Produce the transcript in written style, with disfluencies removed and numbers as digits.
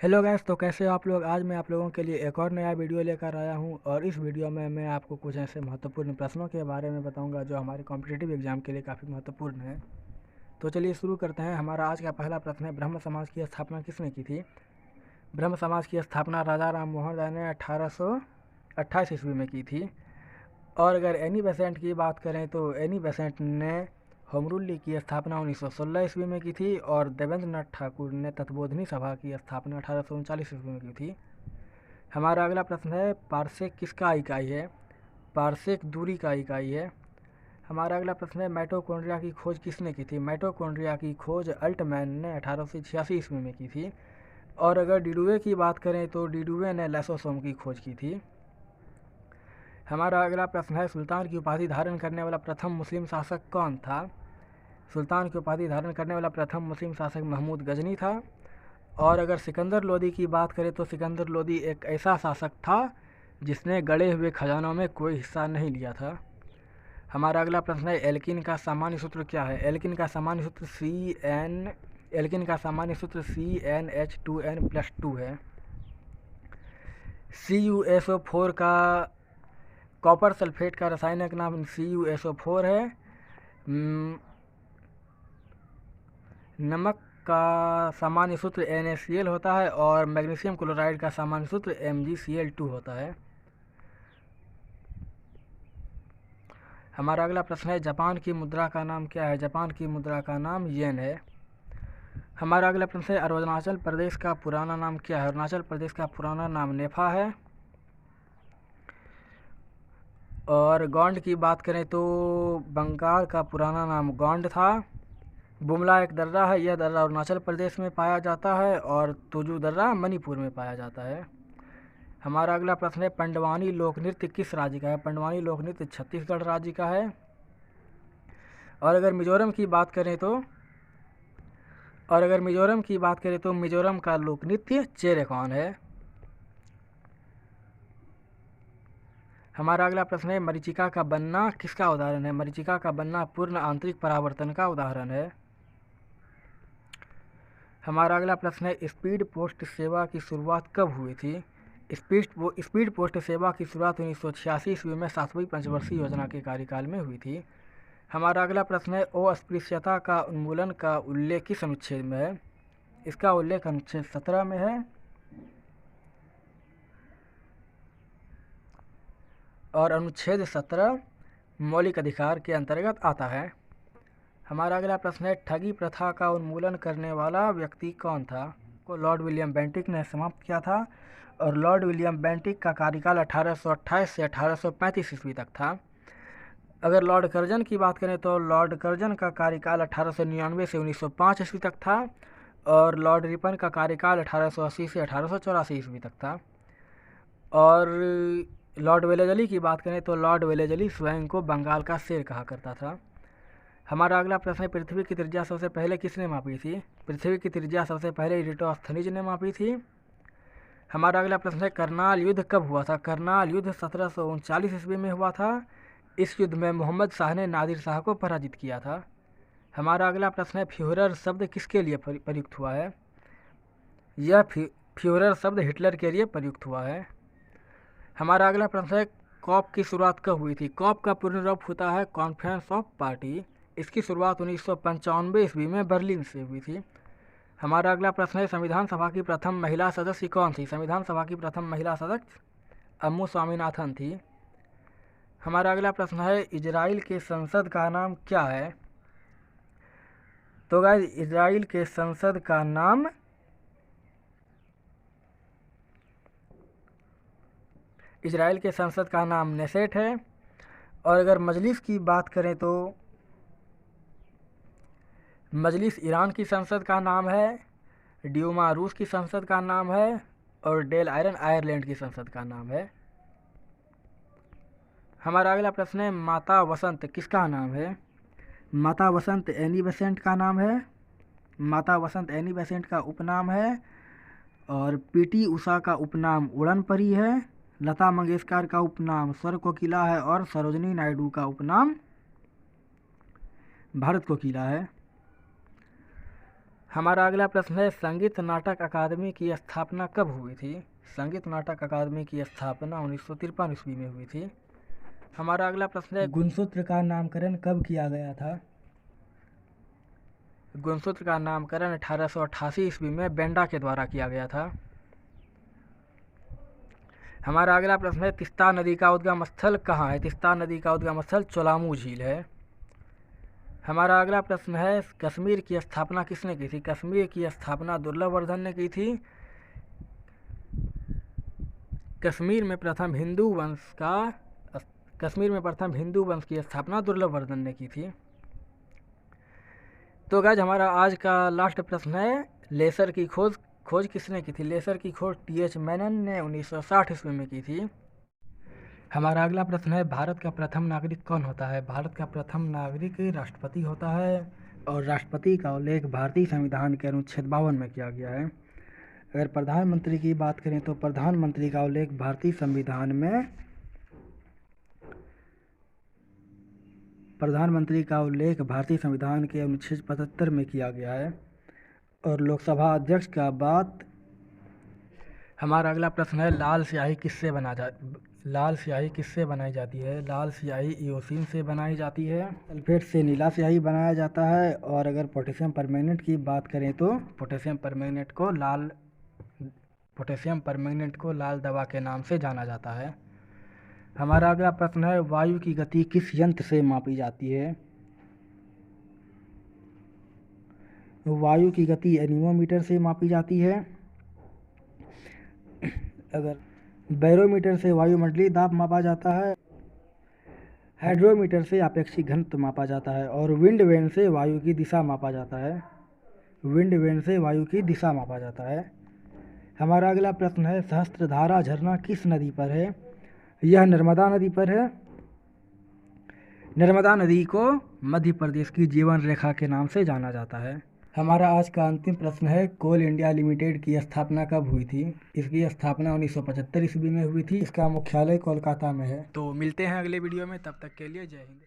Hello guys, तो कैसे हो आप लोग। आज मैं आप लोगों के लिए एक और नया वीडियो लेकर आया हूं और इस वीडियो में मैं आपको कुछ ऐसे महत्वपूर्ण प्रश्नों के बारे में बताऊंगा जो हमारे कॉम्पिटिटिव एग्जाम के लिए काफ़ी महत्वपूर्ण है। तो चलिए शुरू करते हैं। हमारा आज का पहला प्रश्न है, ब्रह्म समाज की स्थापना किसने की थी। ब्रह्म समाज की स्थापना राजा राम मोहन राय ने 1828 ईस्वी में की थी। और अगर एनी बेसेंट की बात करें तो एनी बेसेंट ने होम रूल लीग की स्थापना 1916 ईस्वी में की थी और देवेंद्र नाथ ठाकुर ने तत्वबोधिनी सभा की स्थापना 1839 ईस्वी में की थी। हमारा अगला प्रश्न है, पारसेक किसका इकाई है। पारसेक दूरी का इकाई है। हमारा अगला प्रश्न है, माइटोकॉन्ड्रिया की खोज किसने की थी। माइटोकॉन्ड्रिया की खोज अल्टमैन ने 1886 ईस्वी में की थी। और अगर डिडुए की बात करें तो डिडुए ने लाइसोसोम की खोज की थी। हमारा अगला प्रश्न है, सुल्तान की उपाधि धारण करने वाला प्रथम मुस्लिम शासक कौन था। सुल्तान की उपाधि धारण करने वाला प्रथम मुस्लिम शासक महमूद गजनी था। और अगर सिकंदर लोदी की बात करें तो सिकंदर लोदी एक ऐसा शासक था जिसने गड़े हुए खजानों में कोई हिस्सा नहीं लिया था। हमारा अगला प्रश्न है, एल्किन का सामान्य सूत्र क्या है। एल्किन का सामान्य सूत्र CnH2n+2 है। CuSO4 का कॉपर सल्फेट का रासायनिक नाम CuSO4 है। नमक का सामान्य सूत्र NaCl होता है और मैग्नीशियम क्लोराइड का सामान्य सूत्र MgCl2 होता है। हमारा अगला प्रश्न है, जापान की मुद्रा का नाम क्या है। जापान की मुद्रा का नाम येन है। हमारा अगला प्रश्न है, अरुणाचल प्रदेश का पुराना नाम क्या है। अरुणाचल प्रदेश का पुराना नाम नेफा है। और गोंड की बात करें तो बंगाल का पुराना नाम गोंड था। बुमला एक दर्रा है, यह दर्रा अरुणाचल प्रदेश में पाया जाता है और तुजू दर्रा मणिपुर में पाया जाता है। हमारा अगला प्रश्न है, पंडवानी लोक नृत्य किस राज्य का है। पंडवानी लोक नृत्य छत्तीसगढ़ राज्य का है। और अगर मिजोरम की बात करें तो मिजोरम का लोक नृत्य चेरेकॉन है। हमारा अगला प्रश्न है, मरीचिका का बनना किसका उदाहरण है। मरीचिका का बनना पूर्ण आंतरिक परावर्तन का उदाहरण है। हमारा अगला प्रश्न है, स्पीड पोस्ट सेवा की शुरुआत कब हुई थी। स्पीड पोस्ट सेवा की शुरुआत 1986 ईस्वी में 7वीं पंचवर्षीय योजना के कार्यकाल में हुई थी। हमारा अगला प्रश्न है, अस्पृश्यता का उन्मूलन का उल्लेख किस अनुच्छेद में है। इसका उल्लेख अनुच्छेद 17 में है। और अनुच्छेद 17 मौलिक अधिकार के अंतर्गत आता है। हमारा अगला प्रश्न है, ठगी प्रथा का उन्मूलन करने वाला व्यक्ति कौन था। को लॉर्ड विलियम बेंटिक ने समाप्त किया था। और लॉर्ड विलियम बेंटिक का कार्यकाल 1828 से 1835 ईस्वी तक था। अगर लॉर्ड कर्जन की बात करें तो लॉर्ड कर्जन का कार्यकाल 1899 से 1905 ईस्वी तक था। और लॉर्ड रिपन का कार्यकाल 1880 से 1884 ईस्वी तक था। और लॉर्ड वेलेजली की बात करें तो लॉर्ड वेलेजली स्वयं को बंगाल का शेर कहा करता था। हमारा अगला प्रश्न है, पृथ्वी की त्रिज्या सबसे पहले किसने मापी थी। पृथ्वी की त्रिज्या सबसे पहले इरिटोस्थनीज ने मापी थी। हमारा अगला प्रश्न है, करनाल युद्ध कब हुआ था। करनाल युद्ध 1739 ईस्वी में हुआ था। इस युद्ध में मोहम्मद शाह ने नादिर शाह को पराजित किया था। हमारा अगला प्रश्न है, फ्यूहरर शब्द किसके लिए प्रयुक्त हुआ है। यह फ्यूहरर शब्द हिटलर के लिए प्रयुक्त हुआ है। हमारा अगला प्रश्न है, कॉप की शुरुआत कब हुई थी। कॉप का पूर्ण रूप होता है कॉन्फ्रेंस ऑफ पार्टी। इसकी शुरुआत 1995 ईस्वी में बर्लिन से हुई थी। हमारा अगला प्रश्न है, संविधान सभा की प्रथम महिला सदस्य कौन थी। संविधान सभा की प्रथम महिला सदस्य अम्मू स्वामीनाथन थी। हमारा अगला प्रश्न है, इजराइल के संसद का नाम क्या है। तो गाइस, इजराइल के संसद का नाम नेसेट है। और अगर मजलिस की बात करें तो मजलिस ईरान की संसद का नाम है, ड्यूमा रूस की संसद का नाम है और डेल आयरन आयरलैंड की संसद का नाम है। हमारा अगला प्रश्न है, माता वसंत किसका नाम है। माता वसंत एनी बेसेंट का नाम है। माता वसंत एनी बेसेंट का उपनाम है। और पीटी उषा का उपनाम उड़न परी है। लता मंगेशकर का उपनाम स्वर कोकिला है और सरोजनी नायडू का उपनाम भारत कोकिला है। हमारा अगला प्रश्न है संगीत नाटक अकादमी की स्थापना कब हुई थी? संगीत नाटक अकादमी की स्थापना 1953 ईस्वी में हुई थी। हमारा अगला प्रश्न है गुणसूत्र का नामकरण कब किया गया था? गुणसूत्र का नामकरण 1888 ईस्वी में बेंडा के द्वारा किया गया था। हमारा अगला प्रश्न है तीस्ता नदी का उद्गम स्थल कहाँ है? तीस्ता नदी का उद्गम स्थल चोलामू झील है। हमारा अगला प्रश्न है कश्मीर की स्थापना किसने की थी? कश्मीर की स्थापना दुर्लभवर्धन ने की थी। कश्मीर में प्रथम हिंदू वंश की स्थापना दुर्लभवर्धन ने की थी। तो गाइस हमारा आज का लास्ट प्रश्न है लेसर की खोज किसने की थी? लेसर की खोज टी.एच. मेनन ने 1960 ईस्वी में की थी। हमारा अगला प्रश्न है भारत का प्रथम नागरिक कौन होता है? भारत का प्रथम नागरिक राष्ट्रपति होता है और राष्ट्रपति का उल्लेख भारतीय संविधान के अनुच्छेद 52 में किया गया है। अगर प्रधानमंत्री की बात करें तो प्रधानमंत्री का उल्लेख भारतीय संविधान के अनुच्छेद 75 में किया गया है। और लोकसभा अध्यक्ष का बात। हमारा अगला प्रश्न है लाल स्याही किससे बनाई जाती है? लाल स्याही इओसिन से बनाई जाती है। सल्फेट से नीला स्याही बनाया जाता है। और अगर पोटेशियम परमैंगनेट की बात करें तो पोटेशियम परमैंगनेट को लाल दवा के नाम से जाना जाता है। हमारा अगला प्रश्न है वायु की गति किस यंत्र से मापी जाती है? वायु की गति एनीमोमीटर से मापी जाती है। अगर बैरोमीटर से वायुमंडलीय दाब मापा जाता है। हाइड्रोमीटर से आपेक्षिक घनत्व मापा जाता है। और विंड वेन से वायु की दिशा मापा जाता है। हमारा अगला प्रश्न है सहस्त्रधारा झरना किस नदी पर है? यह नर्मदा नदी पर है। नर्मदा नदी को मध्य प्रदेश की जीवन रेखा के नाम से जाना जाता है। हमारा आज का अंतिम प्रश्न है कोल इंडिया लिमिटेड की स्थापना कब हुई थी? इसकी स्थापना 1975 ईस्वी में हुई थी। इसका मुख्यालय कोलकाता में है। तो मिलते हैं अगले वीडियो में, तब तक के लिए जय हिंद।